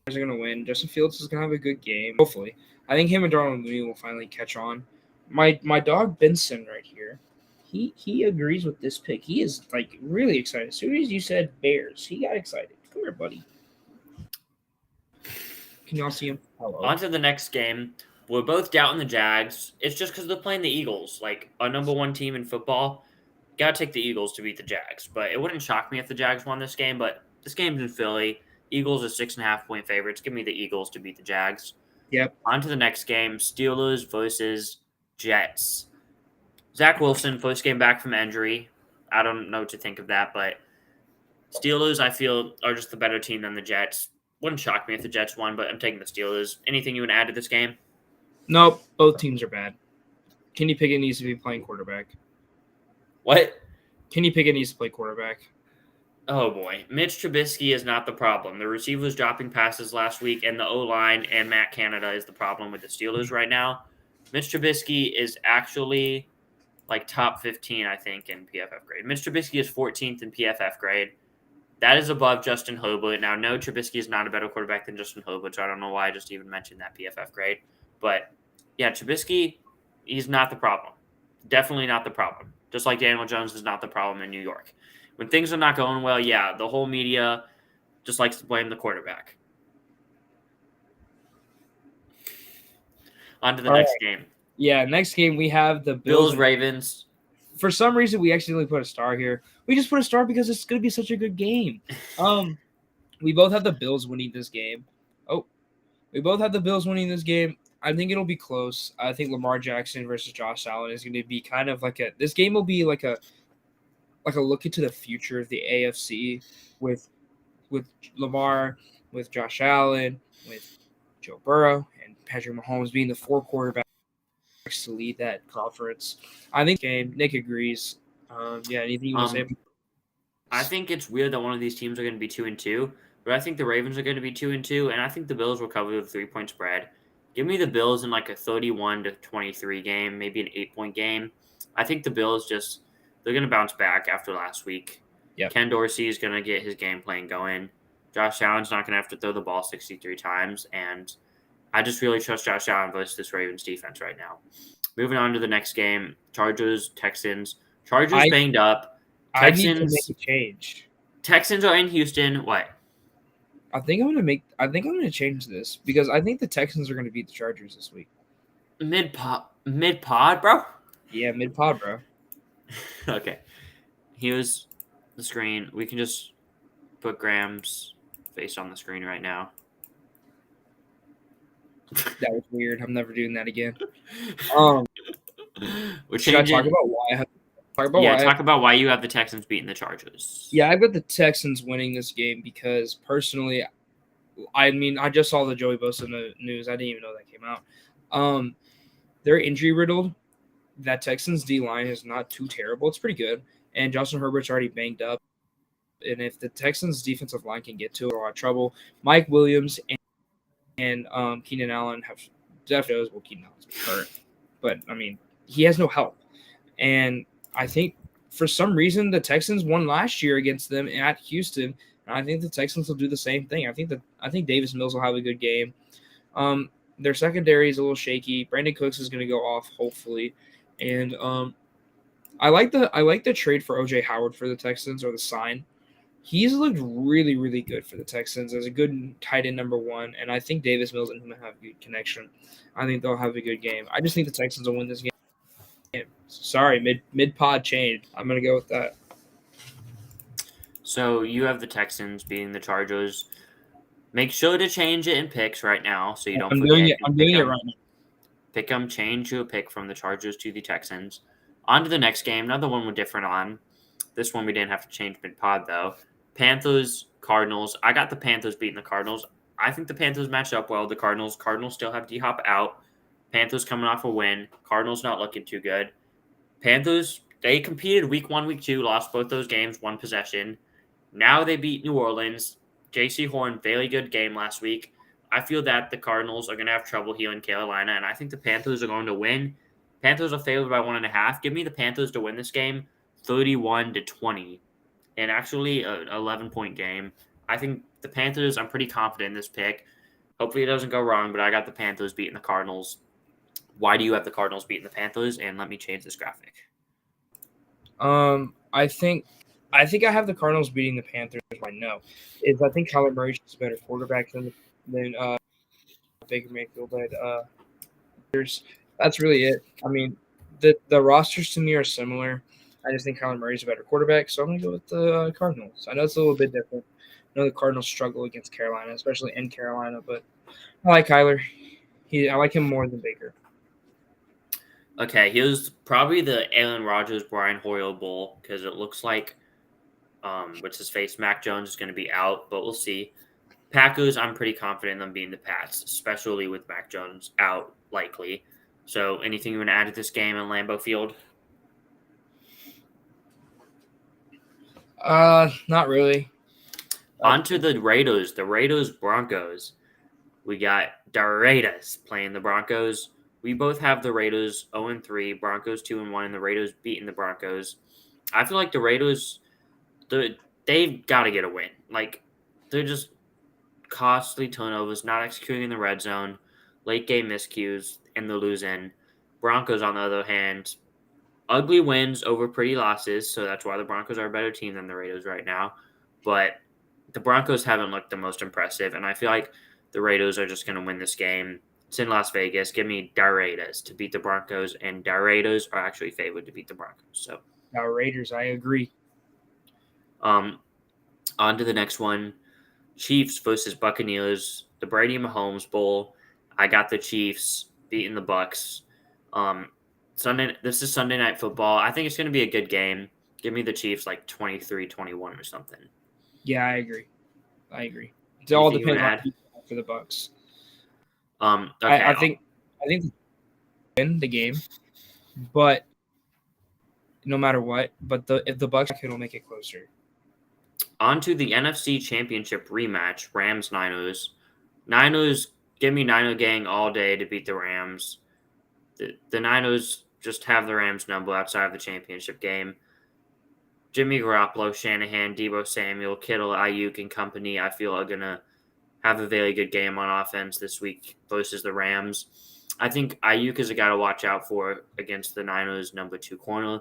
are going to win. Justin Fields is going to have a good game. Hopefully. I think him and Darnold Mooney will finally catch on. My dog Benson right here, he agrees with this pick. He is like really excited. As soon as you said Bears, he got excited. Come here, buddy. Can y'all see him? Hello. On to the next game. We're both doubting the Jags. It's just because they're playing the Eagles, like our number one team in football. Got to take the Eagles to beat the Jags. But it wouldn't shock me if the Jags won this game. But this game's in Philly. Eagles are 6.5-point favorites. Give me the Eagles to beat the Jags. Yep. On to the next game. Steelers versus Jets. Zach Wilson, first game back from injury. I don't know what to think of that, but Steelers, I feel, are just the better team than the Jets. Wouldn't shock me if the Jets won, but I'm taking the Steelers. Anything you want to add to this game? Nope. Both teams are bad. Kenny Pickett needs to be playing quarterback. What? Kenny Pickett needs to play quarterback. Oh, boy. Mitch Trubisky is not the problem. The receivers dropping passes last week, and the O-line and Matt Canada is the problem with the Steelers right now. Mitch Trubisky is actually like top 15, I think, in PFF grade. Mitch Trubisky is 14th in PFF grade. That is above Justin Herbert. Now, no, Trubisky is not a better quarterback than Justin Herbert, so I don't know why I just even mentioned that PFF grade. But, yeah, Trubisky, he's not the problem. Definitely not the problem. Just like Daniel Jones is not the problem in New York. When things are not going well, yeah, the whole media just likes to blame the quarterback. On to the next game. Yeah, next game we have the Bills Ravens. For some reason, we accidentally put a star here. We just put a star because it's going to be such a good game. We both have the Bills winning this game. Oh, We both have the Bills winning this game. I think it'll be close. I think Lamar Jackson versus Josh Allen is going to be kind of like a. This game will be like a look into the future of the AFC with Lamar, with Josh Allen, with Joe Burrow, and Patrick Mahomes being the 4 quarterbacks to lead that conference. I think game. Nick agrees. Anything you want to say? I think it's weird that one of these teams are going to be 2-2, but I think the Ravens are going to be 2-2, and I think the Bills will cover the 3-point spread. Give me the Bills in like a 31-23 game, maybe an 8-point game. I think the Bills they're going to bounce back after last week. Yep. Ken Dorsey is going to get his game plan going. Josh Allen's not going to have to throw the ball 63 times, and I just really trust Josh Allen versus this Ravens defense right now. Moving on to the next game, Chargers, Texans. Chargers banged up. Texans, I need to make a change. Texans are in Houston. What? I think I'm gonna change this because I think the Texans are gonna beat the Chargers this week. Mid pod, bro. Yeah, mid pod, bro. Okay. Here's the screen. We can just put Graham's face on the screen right now. That was weird. I'm never doing that again. We're should I talk about why I have? Talk about why you have the Texans beating the Chargers. Yeah, I've got the Texans winning this game because personally, I just saw the Joey Bosa news. I didn't even know that came out. They're injury riddled. That Texans D line is not too terrible. It's pretty good, and Justin Herbert's already banged up. And if the Texans defensive line can get to it, a lot of trouble. Mike Williams and Keenan Allen have definitely knows Keenan Allen's hurt, but he has no help, and I think for some reason the Texans won last year against them at Houston, and I think the Texans will do the same thing. I think Davis Mills will have a good game. Their secondary is a little shaky. Brandon Cooks is going to go off hopefully, and I like the trade for OJ Howard for the Texans, or the sign. He's looked really, really good for the Texans as a good tight end number 1, and I think Davis Mills and him have a good connection. I think they'll have a good game. I just think the Texans will win this game. Sorry, mid pod change. I'm gonna go with that. So you have the Texans beating the Chargers. Make sure to change it in picks right now, so you don't forget. I'm doing it right now. Pick them. Change your pick from the Chargers to the Texans. On to the next game. Another one we're different on. This one we didn't have to change mid pod though. Panthers, Cardinals. I got the Panthers beating the Cardinals. I think the Panthers match up well with the Cardinals. Cardinals still have D-Hop out. Panthers coming off a win. Cardinals not looking too good. Panthers, they competed week 1, week 2, lost both those games, 1 possession. Now they beat New Orleans. J.C. Horn, very good game last week. I feel that the Cardinals are going to have trouble here in Carolina, and I think the Panthers are going to win. Panthers are favored by 1.5. Give me the Panthers to win this game 31-20, and actually an 11-point game. I think the Panthers, I'm pretty confident in this pick. Hopefully it doesn't go wrong, but I got the Panthers beating the Cardinals. Why do you have the Cardinals beating the Panthers? And let me change this graphic. I think I have the Cardinals beating the Panthers. I know is I think Kyler Murray is a better quarterback than Baker Mayfield had. That's really it. The rosters to me are similar. I just think Kyler Murray's a better quarterback, so I'm gonna go with the Cardinals. I know it's a little bit different. I know the Cardinals struggle against Carolina, especially in Carolina, but I like Kyler. I like him more than Baker. Okay, here's probably the Aaron Rodgers, Brian Hoyer Bowl, because it looks like, Mac Jones is going to be out, but we'll see. Packers, I'm pretty confident in them beating the Pats, especially with Mac Jones out, likely. So anything you want to add to this game in Lambeau Field? Not really. On to the Raiders. The Raiders Broncos. We got the Raiders playing the Broncos. We both have the Raiders 0-3, Broncos 2-1, and the Raiders beating the Broncos. I feel like the Raiders, they've got to get a win. Like, they're just costly turnovers, not executing in the red zone, late game miscues, and they're losing. Broncos, on the other hand, ugly wins over pretty losses, so that's why the Broncos are a better team than the Raiders right now. But the Broncos haven't looked the most impressive, and I feel like the Raiders are just going to win this game. It's in Las Vegas. Give me the Raiders to beat the Broncos, and the Raiders are actually favored to beat the Broncos. So, the Raiders, I agree. On to the next one. Chiefs versus Buccaneers. the Brady Mahomes Bowl. I got the Chiefs beating the Bucks. This is Sunday Night Football. I think it's going to be a good game. Give me the Chiefs like 23-21 or something. Yeah, I agree. It all depends on for the Bucks. Okay. I think they win the game, but no matter what, if the Bucks it'll make it closer. On to the NFC Championship rematch, Rams-Niners. Niners, give me Niner gang all day to beat the Rams. The Niners just have the Rams number outside of the championship game. Jimmy Garoppolo, Shanahan, Deebo Samuel, Kittle, Ayuk, and company, I feel are going to have a very good game on offense this week versus the Rams. I think Ayuk is a guy to watch out for against the Niners' number 2 corner.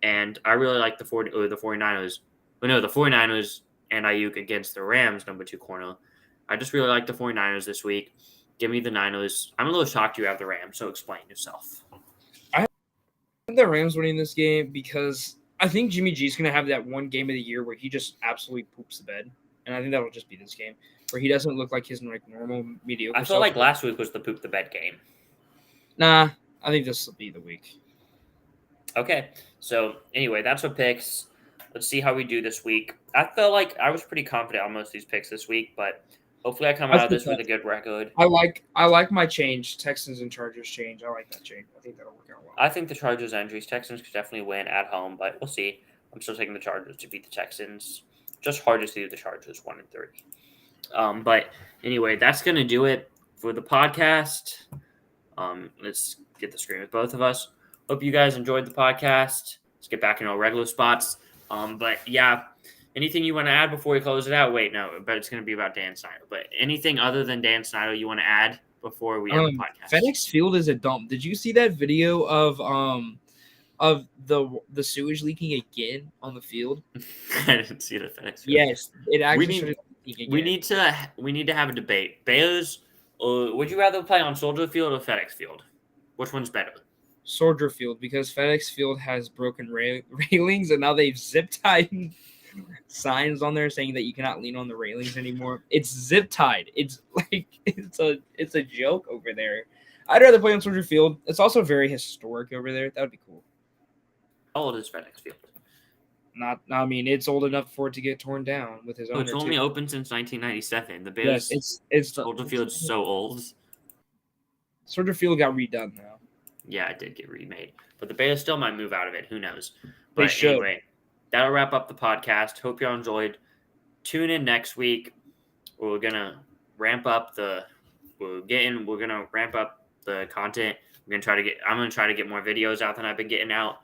And I really like the 49ers. But no, the 49ers and Ayuk against the Rams' number 2 corner. I just really like the 49ers this week. Give me the Niners. I'm a little shocked you have the Rams, so explain yourself. I have the Rams winning this game because I think Jimmy G's going to have that one game of the year where he just absolutely poops the bed. And I think that'll just be this game where he doesn't look like his normal mediocre. I feel like last week was the poop the bed game. Nah, I think this will be the week. Okay, so anyway, that's our picks. Let's see how we do this week. I felt like I was pretty confident on most of these picks this week, but hopefully I come out of this with a good record. I like my change. Texans and Chargers change. I like that change. I think that'll work out well. I think the Chargers injuries. Texans could definitely win at home, but we'll see. I'm still taking the Chargers to beat the Texans. Just hard to see the Chargers 1-3. But anyway, that's going to do it for the podcast. Let's get the screen with both of us. Hope you guys enjoyed the podcast. Let's get back in our regular spots. But yeah, anything you want to add before we close it out? Wait, no, but it's going to be about Dan Snyder. But anything other than Dan Snyder you want to add before we end the podcast? FedEx Field is a dump. Did you see that video of the sewage leaking again on the field? I didn't see the FedEx Field. Yes, it actually started leaking again. We need to have a debate. Bears, would you rather play on Soldier Field or FedEx Field? Which one's better? Soldier Field, because FedEx Field has broken railings, and now they've zip tied signs on there saying that you cannot lean on the railings anymore. It's zip tied. It's like it's a joke over there. I'd rather play on Soldier Field. It's also very historic over there. That would be cool. How old is FedEx Field? I mean, it's old enough for it to get torn down with his owner. It's only open since 1997. The Bears. Yes, it's Soldier Field's so old. Soldier Field got redone now. Yeah, it did get remade. But the Bears still might move out of it. Who knows? They But should. Anyway, that'll wrap up the podcast. Hope y'all enjoyed. Tune in next week. We're gonna ramp up the content. I'm gonna try to get more videos out than I've been getting out.